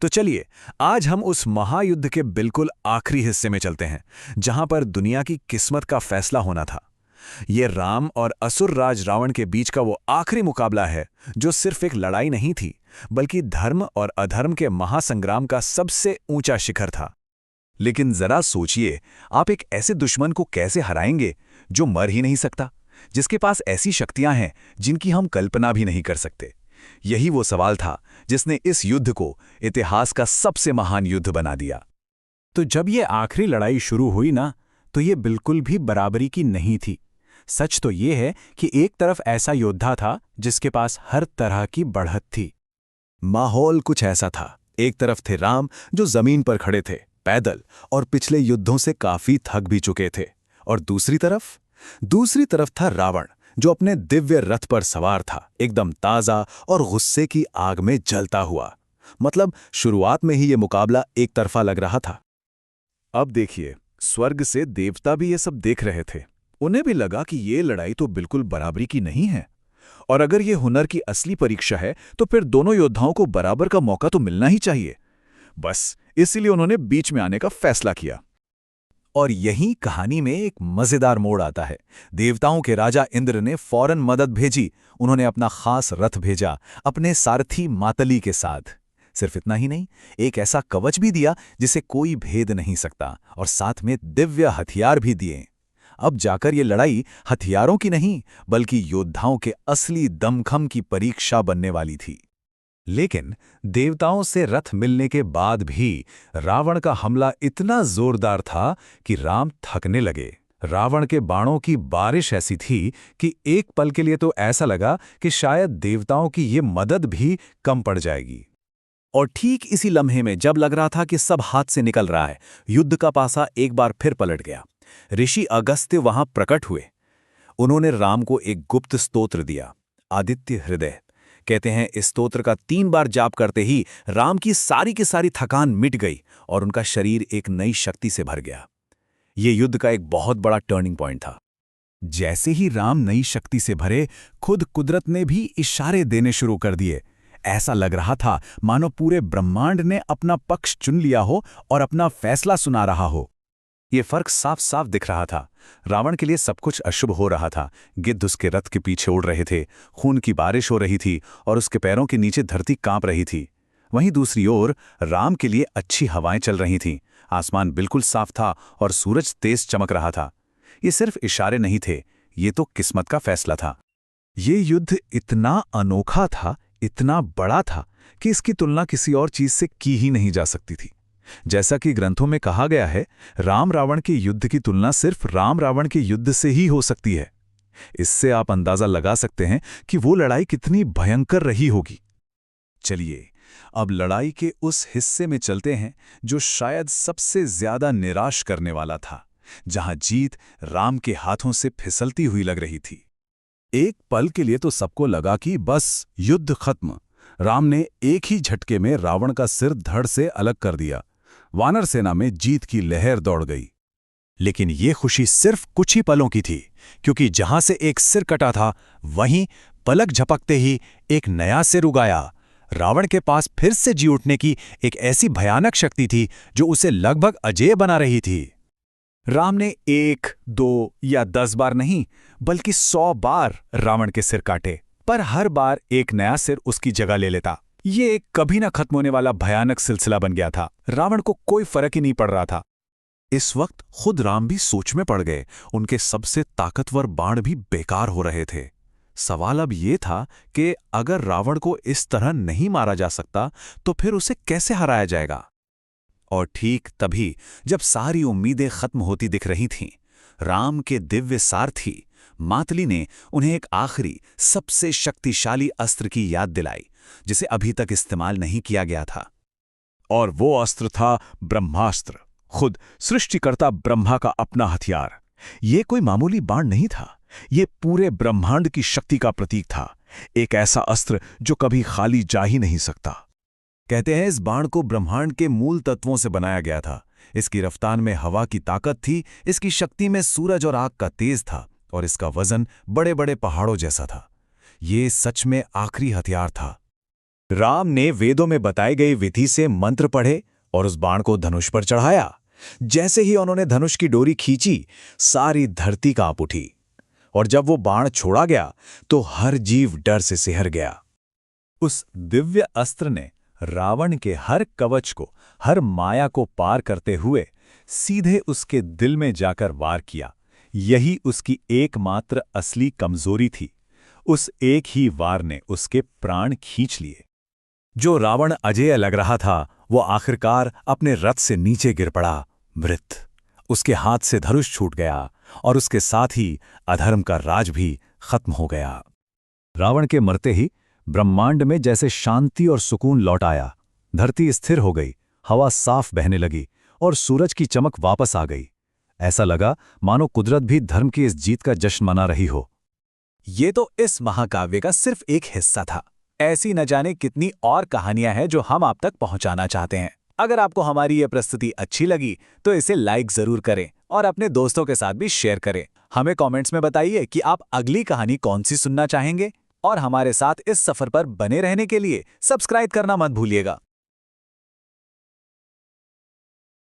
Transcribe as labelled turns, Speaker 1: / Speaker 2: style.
Speaker 1: तो चलिए, आज हम उस महायुद्ध के बिल्कुल आखिरी हिस्से में चलते हैं, जहां पर दुनिया की किस्मत का फैसला होना था। ये राम और असुर राज रावण के बीच का वो आखिरी मुकाबला है, जो सिर्फ एक लड़ाई नहीं थी, बल्कि धर्म और अधर्म के महासंग्राम का सबसे ऊंचा शिखर था।
Speaker 2: लेकिन जरा सोचिए, आप एक ऐसे दुश्मन को कैसे हराएंगे जो मर ही नहीं सकता, जिसके पास ऐसी शक्तियां हैं जिनकी हम कल्पना भी नहीं कर सकते। यही वो सवाल था जिसने इस युद्ध को इतिहास का सबसे महान युद्ध बना दिया।
Speaker 3: तो जब ये आखिरी लड़ाई शुरू हुई ना, तो ये बिल्कुल भी बराबरी की नहीं थी। सच तो ये है कि एक तरफ ऐसा योद्धा था जिसके पास हर तरह की बढ़त थी।
Speaker 2: माहौल कुछ ऐसा था। एक तरफ थे राम, जो जमीन पर खड़े थे, पैदल, और पिछले युद्धों से काफी थक भी चुके थे। और दूसरी तरफ था रावण, जो अपने दिव्य रथ पर सवार था, एकदम ताजा और गुस्से की आग में जलता हुआ। मतलब शुरुआत में ही ये मुकाबला एक तरफा लग रहा था।
Speaker 1: अब देखिए, स्वर्ग से देवता भी ये सब देख रहे थे। उन्हें भी लगा कि ये लड़ाई तो बिल्कुल बराबरी की नहीं है, और अगर ये हुनर की असली परीक्षा है तो फिर दोनों योद्धाओं को बराबर का मौका तो मिलना ही चाहिए। बस इसीलिए उन्होंने बीच में आने का फैसला किया।
Speaker 2: और यही कहानी में एक मजेदार मोड़ आता है। देवताओं के राजा इंद्र ने फौरन मदद भेजी। उन्होंने अपना खास रथ भेजा, अपने सारथी मातली के साथ। सिर्फ इतना ही नहीं, एक ऐसा कवच भी दिया जिसे कोई भेद नहीं सकता, और साथ में दिव्य हथियार भी दिए। अब जाकर ये लड़ाई हथियारों की नहीं, बल्कि योद्धाओं के असली दमखम की परीक्षा बनने वाली थी। लेकिन देवताओं से रथ मिलने के बाद भी रावण का हमला इतना जोरदार था कि राम थकने लगे। रावण के बाणों की बारिश ऐसी थी कि एक पल के लिए तो ऐसा लगा कि शायद देवताओं की ये मदद भी कम पड़ जाएगी। और ठीक इसी लम्हे में जब लग रहा था कि सब हाथ से निकल रहा है, युद्ध का पासा एक बार फिर पलट गया। ऋषि अगस्त्य वहां प्रकट हुए। उन्होंने राम को एक गुप्त स्तोत्र दिया, आदित्य हृदय। कहते हैं इस स्तोत्र का 3 बार जाप करते ही राम की सारी थकान मिट गई और उनका शरीर एक नई शक्ति से भर गया। ये युद्ध का एक बहुत बड़ा टर्निंग पॉइंट था। जैसे ही राम नई शक्ति से भरे, खुद कुदरत ने भी इशारे देने शुरू कर दिए। ऐसा लग रहा था मानो पूरे ब्रह्मांड ने अपना पक्ष चुन लिया हो और अपना फैसला सुना रहा हो। ये फर्क साफ साफ दिख रहा था। रावण के लिए सब कुछ अशुभ हो रहा था। गिद्ध उसके रथ के पीछे उड़ रहे थे, खून की बारिश हो रही थी और उसके पैरों के नीचे धरती कांप रही थी। वहीं दूसरी ओर राम के लिए अच्छी हवाएं चल रही थीं, आसमान बिल्कुल साफ था और सूरज तेज चमक रहा था। ये सिर्फ इशारे नहीं थे, ये तो किस्मत का फैसला था। ये युद्ध इतना अनोखा था, इतना बड़ा था कि इसकी तुलना किसी और चीज से की ही नहीं जा सकती थी। जैसा कि ग्रंथों में कहा गया है, राम रावण के युद्ध की तुलना सिर्फ राम रावण के युद्ध से ही हो सकती है। इससे आप अंदाजा लगा सकते हैं कि वो लड़ाई कितनी भयंकर रही होगी। चलिए, अब लड़ाई के उस हिस्से में चलते हैं जो शायद सबसे ज्यादा निराश करने वाला था, जहां जीत राम के हाथों से फिसलती हुई लग रही थी। एक पल के लिए तो सबको लगा कि बस युद्ध खत्म। राम ने एक ही झटके में रावण का सिर धड़ से अलग कर दिया। वानर सेना में जीत की लहर दौड़ गई। लेकिन ये खुशी सिर्फ कुछ ही पलों की थी, क्योंकि जहां से एक सिर कटा था, वहीं पलक झपकते ही एक नया सिर उगाया। रावण के पास फिर से जी उठने की एक ऐसी भयानक शक्ति थी जो उसे लगभग अजेय बना रही थी। राम ने 1, 2 या 10 बार नहीं, बल्कि 100 बार रावण के सिर काटे, पर हर बार एक नया सिर उसकी जगह ले लेता। ये एक कभी न खत्म होने वाला भयानक सिलसिला बन गया था। रावण को कोई फर्क ही नहीं पड़ रहा था। इस वक्त खुद राम भी सोच में पड़ गए। उनके सबसे ताकतवर बाण भी बेकार हो रहे थे। सवाल अब ये था कि अगर रावण को इस तरह नहीं मारा जा सकता, तो फिर उसे कैसे हराया जाएगा? और ठीक तभी, जब सारी उम्मीदें खत्म होती दिख रही थीं, राम के दिव्य सारथी मातली ने उन्हें एक आखिरी सबसे शक्तिशाली अस्त्र की याद दिलाई, जिसे अभी तक इस्तेमाल नहीं किया गया था। और वो अस्त्र था ब्रह्मास्त्र, खुद सृष्टिकर्ता ब्रह्मा का अपना हथियार। ये कोई मामूली बाण नहीं था, ये पूरे ब्रह्मांड की शक्ति का प्रतीक था। एक ऐसा अस्त्र जो कभी खाली जा ही नहीं सकता। कहते हैं इस बाण को ब्रह्मांड के मूल तत्वों से बनाया गया था। इसकी रफ्तार में हवा की ताकत थी, इसकी शक्ति में सूरज और आग का तेज था, और इसका वजन बड़े बड़े पहाड़ों जैसा था। ये सच में आखिरी हथियार था। राम ने वेदों में बताई गई विधि से मंत्र पढ़े और उस बाण को धनुष पर चढ़ाया। जैसे ही उन्होंने धनुष की डोरी खींची, सारी धरती कांप उठी, और जब वो बाण छोड़ा गया तो हर जीव डर से सिहर गया। उस दिव्य अस्त्र ने रावण के हर कवच को, हर माया को पार करते हुए सीधे उसके दिल में जाकर वार किया। यही उसकी एकमात्र असली कमजोरी थी। उस एक ही वार ने उसके प्राण खींच लिए। जो रावण अजेय लग रहा था, वो आखिरकार अपने रथ से नीचे गिर पड़ा, मृत। उसके हाथ से धनुष छूट गया और उसके साथ ही अधर्म का राज भी खत्म हो गया। रावण के मरते ही ब्रह्मांड में जैसे शांति और सुकून लौट आया। धरती स्थिर हो गई, हवा साफ बहने लगी और सूरज की चमक वापस आ गई। ऐसा लगा मानो कुदरत भी धर्म की इस जीत का जश्न मना रही हो। ये तो इस महाकाव्य का सिर्फ एक हिस्सा था। ऐसी न जाने कितनी और कहानियां हैं जो हम आप तक पहुंचाना चाहते हैं। अगर आपको हमारी ये प्रस्तुति अच्छी लगी तो इसे लाइक जरूर करें और अपने दोस्तों के साथ भी शेयर करें। हमें कमेंट्स में बताइए कि आप अगली कहानी कौन सी सुनना चाहेंगे, और हमारे साथ इस सफर पर बने रहने के लिए सब्सक्राइब करना मत भूलिएगा।